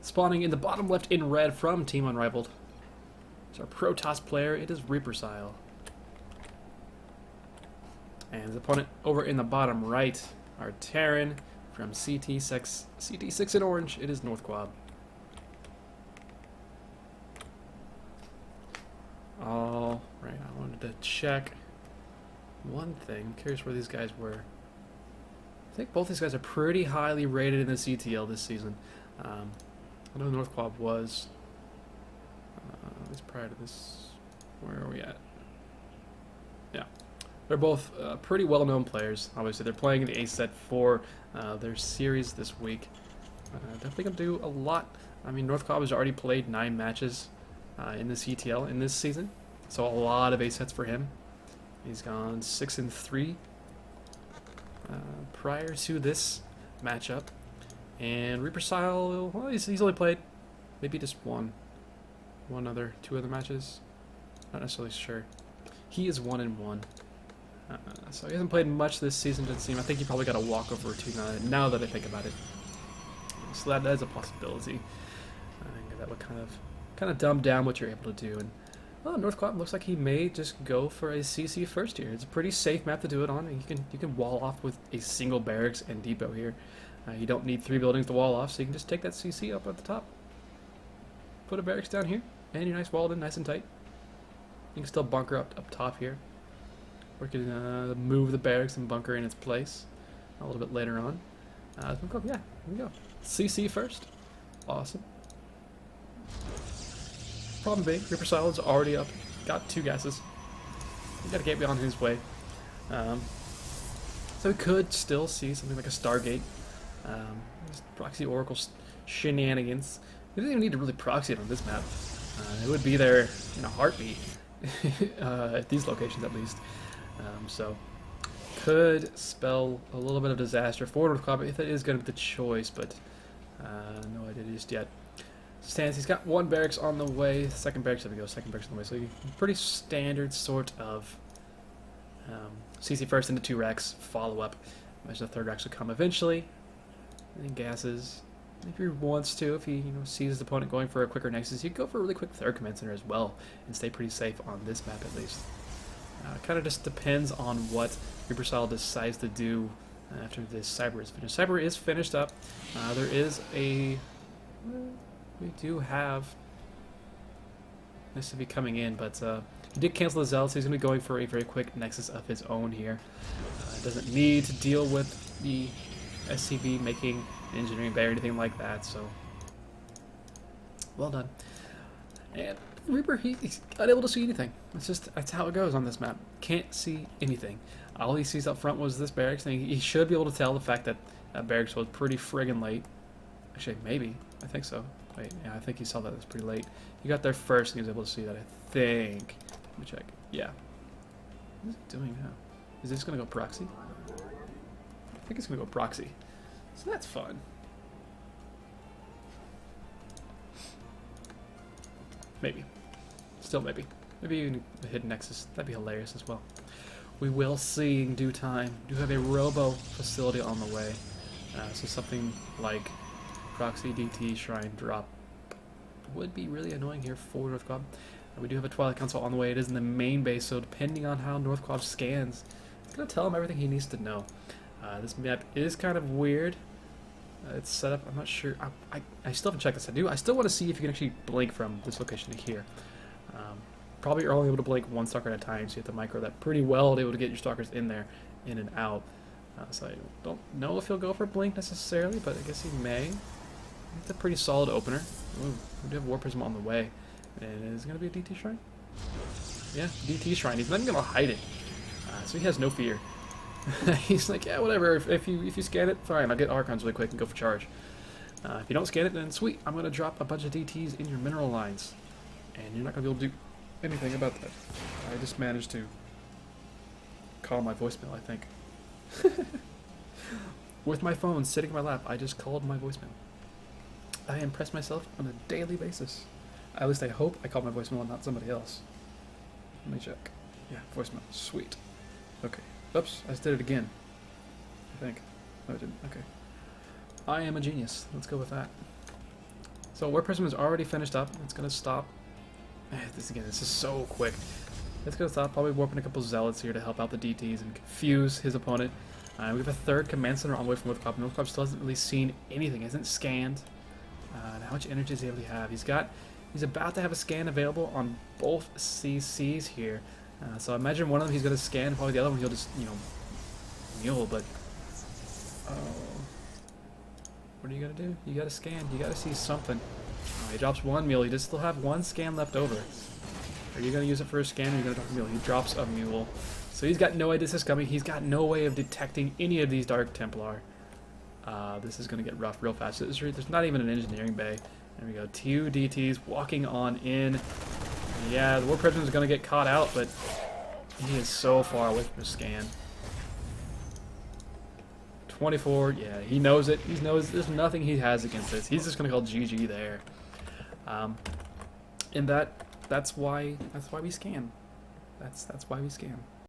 Spawning in the bottom left in red from Team UnRivaled. It's our Protoss player. It is Reapercile. And his opponent over in the bottom right, our Terran from CTsix in orange. It is NorthQuab. All right, I wanted to check one thing. I'm curious where these guys were. I think both these guys are pretty highly rated in the CTL this season. I know NorthQuab was. At least prior to this. Where are we at? Yeah. They're both pretty well-known players. Obviously, they're playing in the A set for their series this week. Definitely going to do a lot. I mean, NorthQuab has already played 9 matches in the CTL in this season. So a lot of A sets for him. He's gone 6-3 prior to this matchup. And Reapercile, well, he's only played maybe just two other matches. Not necessarily sure. He is 1-1. So he hasn't played much this season, doesn't seem. I think he probably got a walkover or two now that I think about it. So that is a possibility. I think that would kind of dumb down what you're able to do. And well, NorthQuab looks like he may just go for a CC first here. It's a pretty safe map to do it on. And you can wall off with a single barracks and depot here. You don't need 3 buildings to wall off, so you can just take that CC up at the top. Put a barracks down here, and you're nice walled in, nice and tight. You can still bunker up top here. Or you can move the barracks and bunker in its place a little bit later on. Yeah, here we go. CC first. Awesome. Problem being, Reapercile is already up. Got 2 gases. You gotta get beyond his way. So we could still see something like a Stargate. Proxy Oracle shenanigans. We didn't even need to really proxy it on this map. It would be there in a heartbeat. At these locations at least. So could spell a little bit of disaster for NorthQuab if that is going to be the choice, but no idea just yet. Stands, he's got 1 barracks on the way. Second barracks, there we go, second barracks on the way. So pretty standard sort of CC first into 2 racks, follow up. Imagine the 3rd racks will come eventually. And then gases. If he wants to, if he sees his opponent going for a quicker nexus, he'd go for a really quick 3rd command center as well and stay pretty safe on this map at least. Kind of just depends on what Reapercile decides to do after this Cyber is finished. Cyber is finished up. There is a... we do have this to be coming in, but he did cancel the Zealot, so he's going to be going for a very quick nexus of his own here. Doesn't need to deal with the SCV making engineering bay or anything like that, so well done. And Reaper, he's unable to see anything. That's how it goes on this map. Can't see anything. All he sees up front was this barracks, and he should be able to tell the fact that that barracks was pretty friggin' late. Actually, maybe. I think so. Wait, yeah, I think he saw that it was pretty late. He got there first, and he was able to see that, I think. Let me check. Yeah. What is it doing now? Is this going to go proxy? I think it's going to go proxy. So that's fun. Maybe. Still maybe. Maybe even a hidden nexus. That'd be hilarious as well. We will see in due time. We do have a robo facility on the way. So something like proxy DT shrine drop would be really annoying here for NorthQuab. We do have a Twilight Council on the way. It is in the main base, so depending on how NorthQuab scans, it's going to tell him everything he needs to know. This map is kind of weird. It's set up, I'm not sure. I still haven't checked this. I still want to see if you can actually blink from this location to here. Probably you're only able to blink 1 stalker at a time, so you have to micro that pretty well to be able to get your stalkers in there, in and out. So I don't know if he'll go for blink necessarily, but I guess he may. It's a pretty solid opener. Ooh, we do have War Prism on the way. And is it going to be a DT Shrine? Yeah, DT Shrine. He's not even going to hide it. So he has no fear. He's like, yeah, whatever. If you scan it, fine. I'll get Archons really quick and go for charge. If you don't scan it, then sweet. I'm going to drop a bunch of DTs in your mineral lines. And you're not going to be able to do anything about that. I just managed to call my voicemail, I think. With my phone sitting in my lap, I just called my voicemail. I impress myself on a daily basis. At least I hope I called my voicemail and not somebody else. Let me check. Yeah, voicemail. Sweet. Okay. Oops, I just did it again. I think. No, I didn't. Okay. I am a genius. Let's go with that. So War Prism is already finished up. It's gonna stop. This is so quick. It's gonna stop. Probably warping a couple Zealots here to help out the DTs and confuse his opponent. We have a third command center on the way from NorthQuab. NorthQuab still hasn't really seen anything. Hasn't scanned. And how much energy does he have? He's about to have a scan available on both CCs here. So I imagine one of them he's gonna scan. Probably the other one he'll just mule. But what are you gonna do? You gotta scan. You gotta see something. He drops one mule. He does still have one scan left over. Are you gonna use it for a scan? Or are you gonna drop a mule? He drops a mule. So he's got no idea this is coming. He's got no way of detecting any of these Dark Templar. This is going to get rough real fast. There's not even an engineering bay. There we go. 2 DTs walking on in. Yeah, the War Prism is going to get caught out, but he is so far away from the scan. 24. Yeah, he knows it. He knows there's nothing he has against this. He's just going to call GG there. And that's why we scan. That's why we scan.